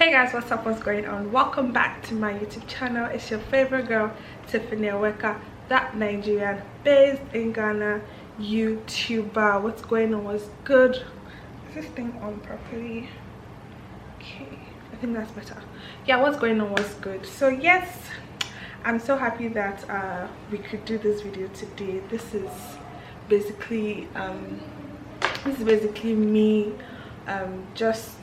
Hey guys, what's up, what's going on? Welcome back to my YouTube channel. It's your favorite girl, Tiffany Aweka, that Nigerian based in Ghana YouTuber. What's going on? What's good? Is this thing on properly? Okay, I think that's better. Yeah, what's going on? What's good? So yes, I'm so happy that we could do this video today. This is basically me just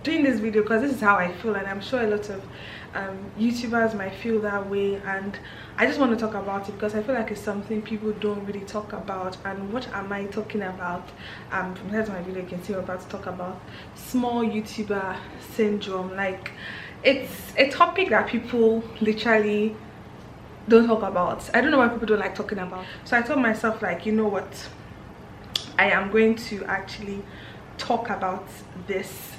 doing this video because this is how I feel, and I'm sure a lot of YouTubers might feel that way, and I just want to talk about it because I feel like it's something people don't really talk about. And what am I talking about? From the title of my video you can see we're about to talk about small YouTuber syndrome. Like, it's a topic that people literally don't talk about. I don't know why people don't like talking about. So I told myself, like, you know what, I am going to actually talk about this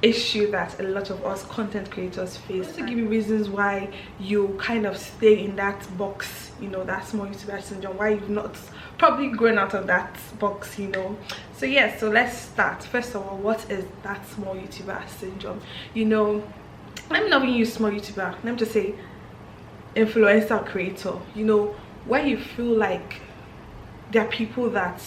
issue that a lot of us content creators face, just to give you reasons why you kind of stay in that box, you know, that small YouTuber syndrome, why you've not probably grown out of that box, you know. So yes, so let's start. First of all, what is that small YouTuber syndrome? You know, let me not even use small YouTuber, let me just say influencer creator. You know, where you feel like there are people that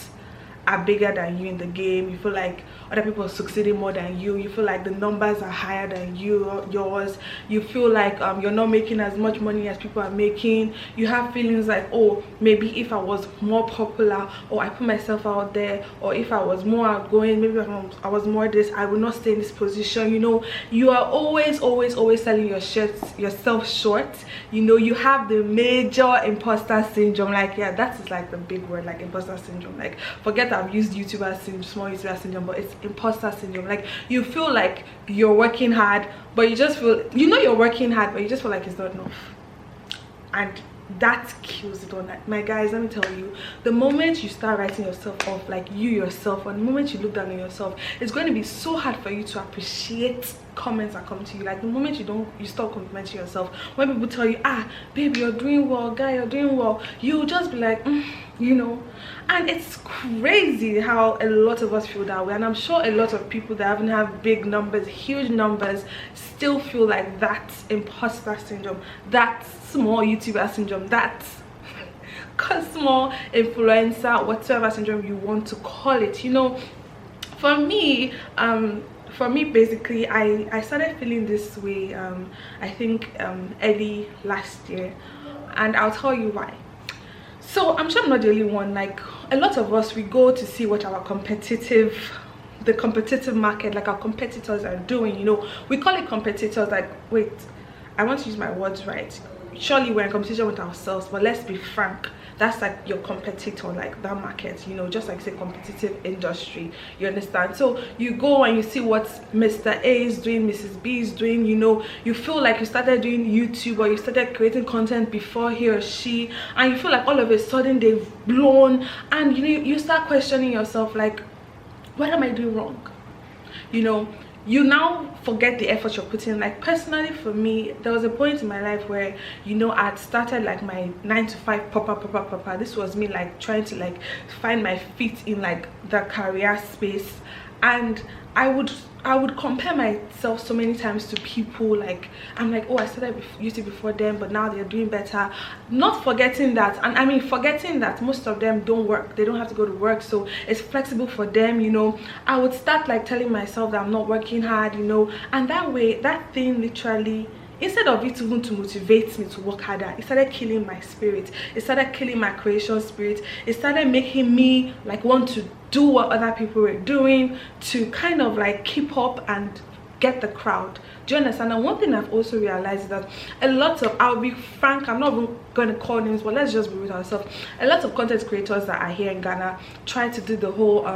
are bigger than you in the game, you feel like other people are succeeding more than you feel like the numbers are higher than yours, you feel like you're not making as much money as people are making. You have feelings like, oh, maybe if I was more popular, or I put myself out there, or if I was more outgoing, maybe I was more this, I would not stay in this position. You know, you are always selling yourself short. You know, you have the major imposter syndrome. Like, yeah, that is like the big word, like imposter syndrome. Like, forget I've used YouTuber syndrome, small YouTuber syndrome, but it's imposter syndrome. Like, you feel like you're working hard, but you just feel, you know, you're working hard, but you just feel like it's not enough, and that kills it all. My guys, let me tell you, the moment you start writing yourself off, like you yourself, and the moment you look down on yourself, it's going to be so hard for you to appreciate comments that come to you. Like, the moment you stop complimenting yourself, when people tell you, ah, babe, you're doing well, guy, you're doing well, you just be like, you know. And it's crazy how a lot of us feel that way, and I'm sure a lot of people that haven't have big numbers, huge numbers, still feel like that imposter syndrome, that small YouTuber syndrome, that small influencer, whatever syndrome you want to call it. You know, for me basically, I started feeling this way I think early last year, and I'll tell you why. So I'm sure I'm not the only one. Like, a lot of us, we go to see what our competitive market, like our competitors are doing. You know, we call it competitors. Like, wait, I want to use my words right. Surely we're in competition with ourselves, but let's be frank, that's like your competitor, like that market, you know, just like say competitive industry, you understand? So you go and you see what Mr. A is doing, Mrs. B is doing. You know, you feel like you started doing YouTube, or you started creating content before he or she, and you feel like all of a sudden they've blown, and you know, you start questioning yourself, like, what am I doing wrong? You know, you now forget the effort you're putting. Like, personally for me, there was a point in my life where, you know, I'd started like my 9-to-5 proper. This was me like trying to like find my feet in like the career space, and I would compare myself so many times to people. Like, I'm like, oh, I started with YouTube before them, but now they're doing better. Not forgetting that, and I mean forgetting that most of them don't work, they don't have to go to work, so it's flexible for them. You know, I would start like telling myself that I'm not working hard, you know, and that way, that thing literally, instead of it even to motivate me to work harder, it started killing my spirit, it started killing my creation spirit, it started making me like want to do what other people were doing, to kind of like keep up and get the crowd. Do you understand? And one thing I've also realized is that a lot of, I'll be frank, I'm not even going to call names, but let's just be with ourselves, a lot of content creators that are here in Ghana try to do the whole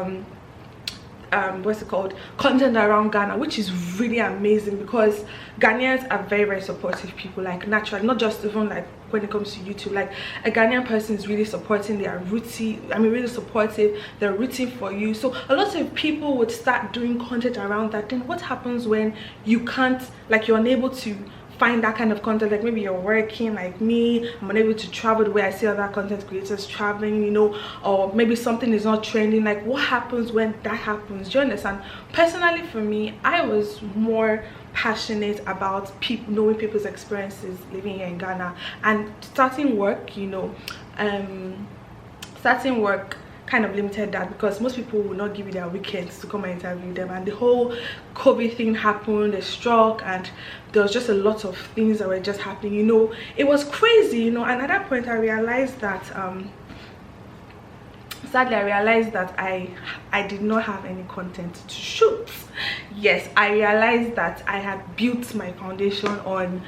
what's it called, content around Ghana, which is really amazing, because Ghanaians are very supportive people, like naturally, not just even like when it comes to YouTube. Like, a Ghanaian person is really supporting, they are rooting, I mean really supportive, they're rooting for you. So a lot of people would start doing content around that. Then what happens when you can't, like, you're unable to find that kind of content? Like, maybe you're working like me, I'm unable to travel the way I see other content creators traveling, you know, or maybe something is not trending. Like, what happens when that happens? Do you understand? Personally for me, I was more passionate about people, knowing people's experiences living here in Ghana, and starting work, you know, starting work kind of limited that, because most people will not give you their weekends to come and interview them, and the whole COVID thing happened, the struck, and there was just a lot of things that were just happening, you know. It was crazy, you know. And at that point I realized that sadly I realized that I did not have any content to shoot. Yes, I realized that I had built my foundation on,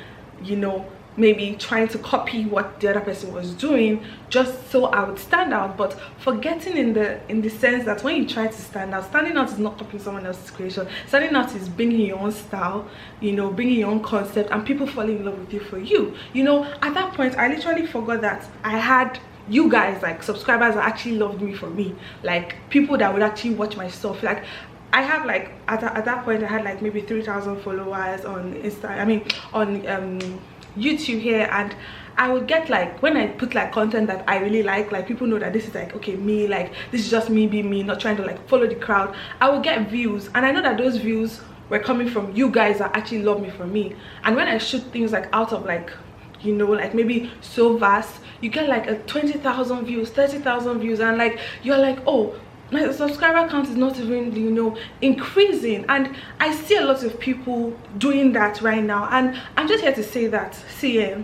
you know, maybe trying to copy what the other person was doing just so I would stand out, but forgetting in the sense that when you try to stand out, standing out is not copying someone else's creation. Standing out is bringing your own style, you know, bringing your own concept, and people falling in love with you for you. You know, at that point I literally forgot that I had you guys, like subscribers, that actually loved me for me, like people that would actually watch my stuff. Like I have, like, at that point I had like maybe 3,000 followers on on YouTube here, and I would get, like, when I put like content that I really like people know that this is like, okay, me, like this is just me being me, not trying to like follow the crowd. I would get views, and I know that those views were coming from you guys that actually love me for me. And when I shoot things like out of, like, you know, like maybe so vast, you get like a 20,000 views, 30,000 views, and like you're like, oh, my subscriber count is not even, you know, increasing. And I see a lot of people doing that right now, and I'm just here to say that, see,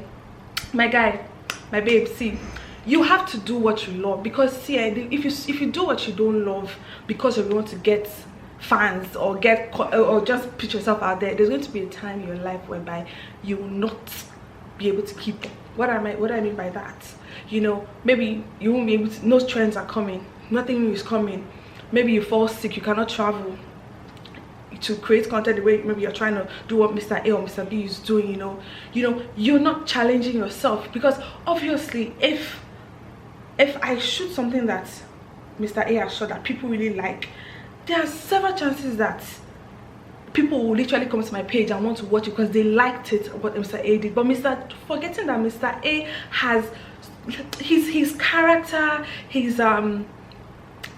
my guy, my babe, see, you have to do what you love, because see, if you do what you don't love because you want to get fans or just put yourself out there, there's going to be a time in your life whereby you will not be able to keep up. What I mean by that, you know, maybe you won't be able to, no trends are coming, nothing new is coming, maybe you fall sick, you cannot travel to create content the way maybe you're trying to do what Mr. A or Mr. B is doing, you know, you're not challenging yourself. Because obviously if I shoot something that Mr. A has shot that people really like, there are several chances that people will literally come to my page and want to watch it because they liked it, what Mr. A did. But forgetting that Mr. A has his character, his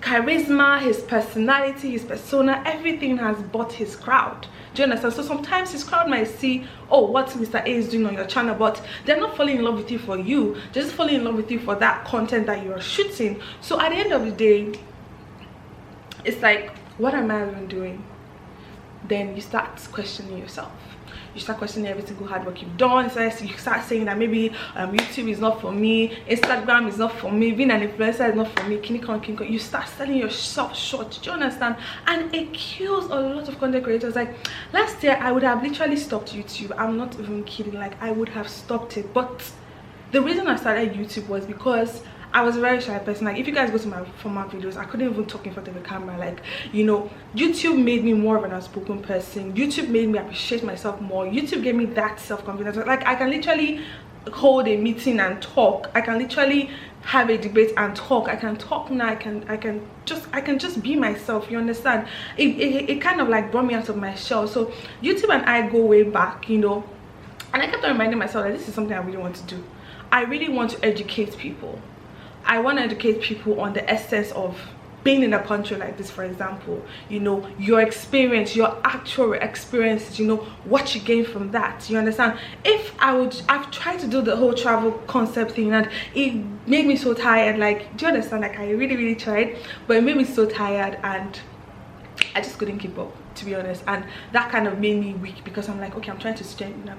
charisma, his personality, his persona, everything has bought his crowd. Do you understand? So sometimes his crowd might see, oh, what Mr. A is doing on your channel, but they're not falling in love with you for you, they're just falling in love with you for that content that you're shooting. So at the end of the day, it's like, what am I even doing? Then you start questioning yourself. You start questioning every single hard work you've done. So you start saying that maybe YouTube is not for me, Instagram is not for me, being an influencer is not for me, kinikon. You start selling yourself short. Do you understand? And it kills a lot of content creators. Like last year I would have literally stopped YouTube. I'm not even kidding. Like I would have stopped it. But the reason I started YouTube was because I was a very shy person. Like if you guys go to my former videos, I couldn't even talk in front of the camera. Like, you know, YouTube made me more of an outspoken person. YouTube made me appreciate myself more. YouTube gave me that self-confidence. Like I can literally hold a meeting and talk. I can literally have a debate and talk. I can talk now. I can just be myself. You understand? It kind of like brought me out of my shell. So YouTube and I go way back, you know. And I kept on reminding myself that this is something I really want to do. I really want to educate people. I want to educate people on the essence of being in a country like this, for example, you know, your experience, your actual experiences, you know, what you gain from that. You understand? I've tried to do the whole travel concept thing and it made me so tired. Like, do you understand? Like I really tried, but it made me so tired and I just couldn't keep up, to be honest. And that kind of made me weak because I'm like, okay, I'm trying to strengthen.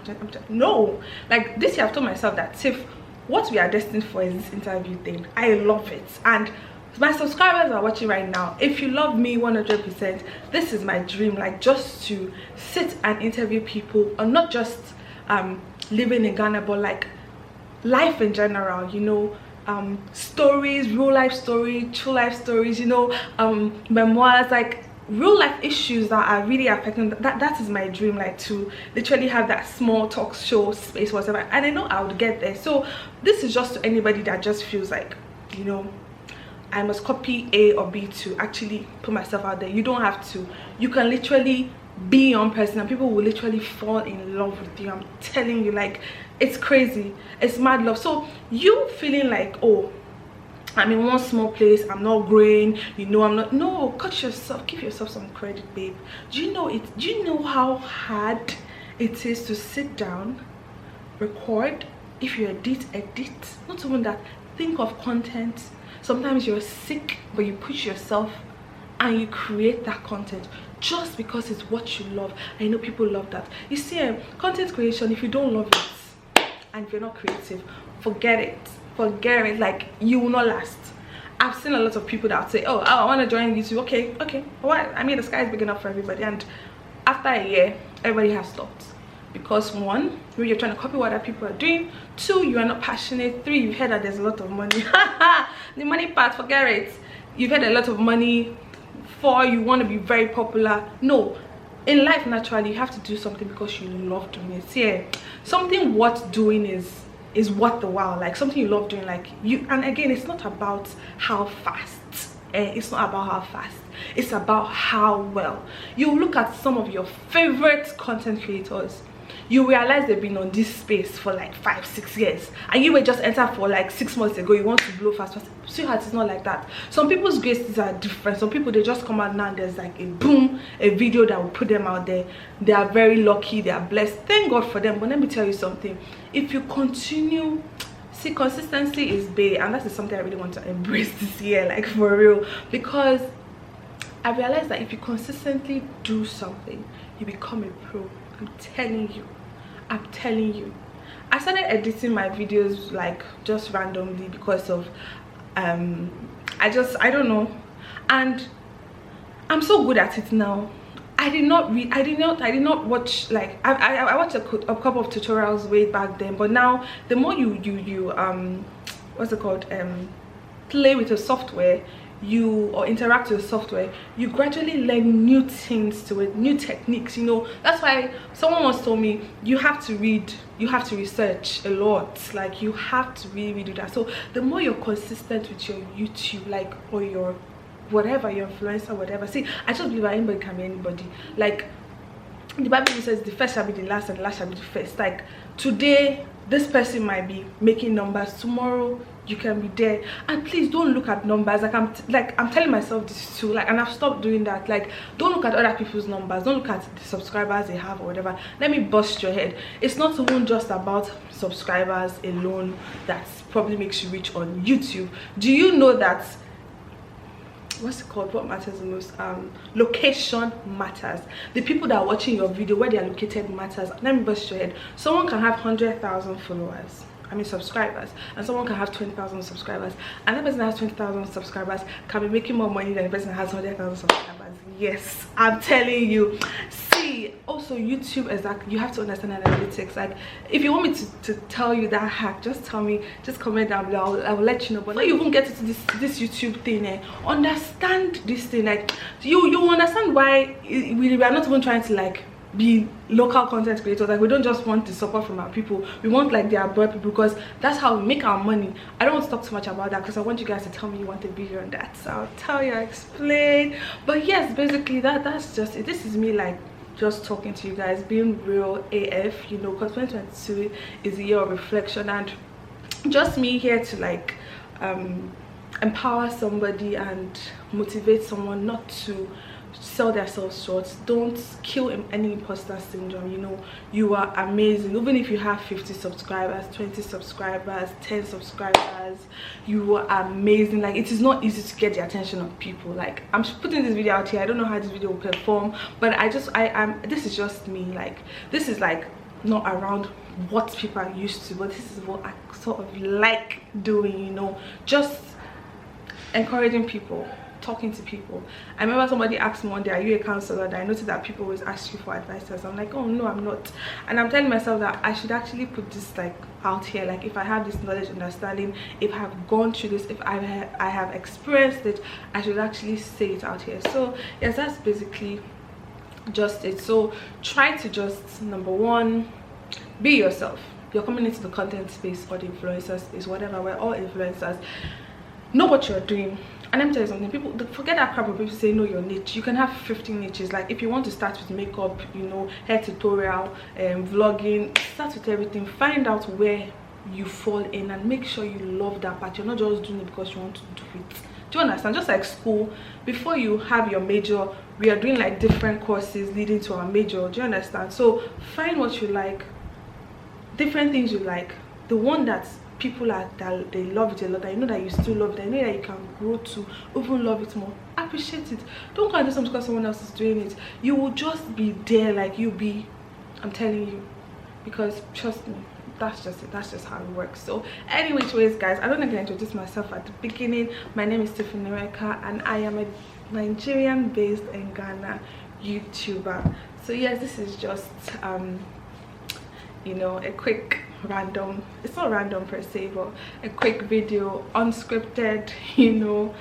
No, like this year I've told myself that if what we are destined for is this interview thing, I love it. And my subscribers are watching right now. If you love me 100%, this is my dream. Like just to sit and interview people, or not just living in Ghana, but like life in general, you know, stories, real life stories, true life stories, you know, memoirs, like real life issues that are really affecting. That is my dream, like to literally have that small talk show space, whatever. And I know I would get there. So this is just to anybody that just feels like, you know, I must copy A or B to actually put myself out there. You don't have to. You can literally be your own person and people will literally fall in love with you. I'm telling you, like it's crazy, it's mad love. So you feeling like, oh, I'm in one small place, I'm not growing, you know, I'm not. No, cut yourself, give yourself some credit, babe. Do you know it? Do you know how hard it is to sit down, record. If you edit, not even that, think of content. Sometimes you're sick, but you push yourself and you create that content just because it's what you love. I know people love that. You see, content creation, if you don't love it and if you're not creative, forget it. Like, you will not last. I've seen a lot of people that say, oh, I want to join YouTube. Okay, what? I mean, the sky is big enough for everybody, and after a year everybody has stopped. Because one, you're trying to copy what other people are doing. Two, you are not passionate. Three, you've heard that there's a lot of money. The money part, forget it. You've had a lot of money. Four, you want to be very popular. No, in life, naturally, you have to do something because you love doing it. Yeah, something worth doing is worth the while. Like, something you love doing, like you. And again, it's not about how fast. It's not about how fast. It's about how well. You look at some of your favorite content creators, you realize they've been on this space for like 5-6 years, and you were just enter for like 6 months ago. You want to blow fast. Sweetheart, it's not like that. Some people's graces are different. Some people, they just come out now and there's like a boom, a video that will put them out there. They are very lucky, they are blessed, thank God for them. But let me tell you something, if you continue, see, consistency is big, and that is something I really want to embrace this year, like for real, because I realized that if you consistently do something, you become a pro. I'm telling you. I started editing my videos like just randomly because of I don't know, and I'm so good at it now. I did not watch, like I watched a couple of tutorials way back then, but now the more you what's it called, play with the software, or interact with the software, you gradually learn new things to it, new techniques. You know, that's why someone once told me you have to read, you have to research a lot. Like, you have to really do that. So the more you're consistent with your YouTube, like, or your whatever, your influencer, whatever. See, I just believe that anybody can be anybody. Like, the Bible says the first shall be the last and the last shall be the first. Like, today this person might be making numbers, tomorrow you can be there. And please don't look at numbers. Like, I'm telling myself this too, like, and I've stopped doing that. Like, don't look at other people's numbers, don't look at the subscribers they have or whatever. Let me bust your head. It's not even just about subscribers alone that probably makes you rich on YouTube. Do you know that, what's it called, what matters the most? Location matters. The people that are watching your video, where they are located, matters. Let me bust your head. Someone can have 100,000 followers, I mean subscribers, and someone can have 20,000 subscribers, and that person that has 20,000 subscribers can be making more money than the person that has 100,000 subscribers. Yes, I'm telling you. See, also YouTube is like, you have to understand analytics. Like, if you want me to tell you that hack, just tell me, just comment down below. I will let you know. But when you even get into this YouTube thing, understand this thing. Like, you understand why we are not even trying to like be local content creators. Like, we don't just want the support from our people, we want like their abroad people, because that's how we make our money. I don't want to talk too much about that because I want you guys to tell me you want a video on that, so I'll tell you, I'll explain. But yes, basically that's just it. This is me, like, just talking to you guys, being real AF, you know, because 2022 is a year of reflection, and just me here to like empower somebody and motivate someone not to sell themselves short. Don't kill any imposter syndrome. You know, you are amazing. Even if you have 50 subscribers, 20 subscribers, 10 subscribers, you are amazing. Like, it is not easy to get the attention of people. Like, I'm putting this video out here, I don't know how this video will perform, but this is just me. Like, this is like not around what people are used to, but this is what I sort of like doing, you know, just encouraging people, talking to people. I remember somebody asked me one day, are you a counselor? And I noticed that people always ask you for advice. So I'm like, oh no, I'm not. And I'm telling myself that I should actually put this like out here. Like, if I have this knowledge, understanding, if I have gone through this, if I have experienced it, I should actually say it out here. So yes, that's basically just it. So try to just, number one, be yourself. You're coming into the content space or the influencer space, whatever. We're all influencers. Know what you're doing. And let me tell you something, people forget that crap of people say know your niche. You can have 15 niches. Like, if you want to start with makeup, you know, hair tutorial, vlogging, start with everything. Find out where you fall in and make sure you love that part. You're not just doing it because you want to do it. Do you understand? Just like school, before you have your major, we are doing like different courses leading to our major. Do you understand? So find what you like, different things you like, the one that people are that they love it a lot, that you know that you still love it, I know that you can grow to even love it more. Appreciate it. Don't go and do something because someone else is doing it. You will just be there, like you be, I'm telling you, because trust me, that's just it. That's just how it works. So anyways guys, I don't think I introduced myself at the beginning. My name is Tiffany Reka and I am a Nigerian based in Ghana YouTuber. So yes, this is just you know, a quick random, it's not random per se, but a quick video, unscripted, you know,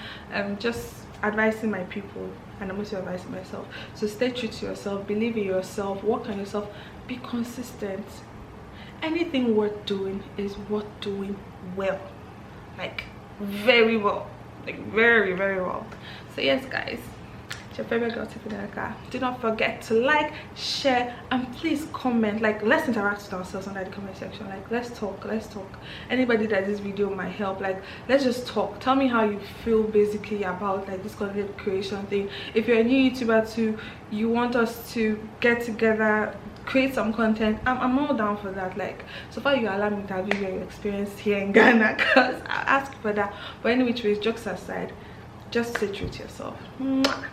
just advising my people, and I'm also advising myself. So stay true to yourself, believe in yourself, work on yourself, be consistent. Anything worth doing is worth doing well, like very well, like very well. So yes guys, it's your favorite girl Tiffany Reka. Do not forget to like, share, and please comment. Like, let's interact with ourselves under the comment section. Like, let's talk. Anybody that this video might help, like, let's just talk. Tell me how you feel basically about like this content creation thing. If you're a new YouTuber too, you want us to get together, create some content, I'm all down for that. Like, so far you allow me to have your experience here in Ghana, because I ask for that. But anyway, jokes aside, just stay true to yourself. Mwah.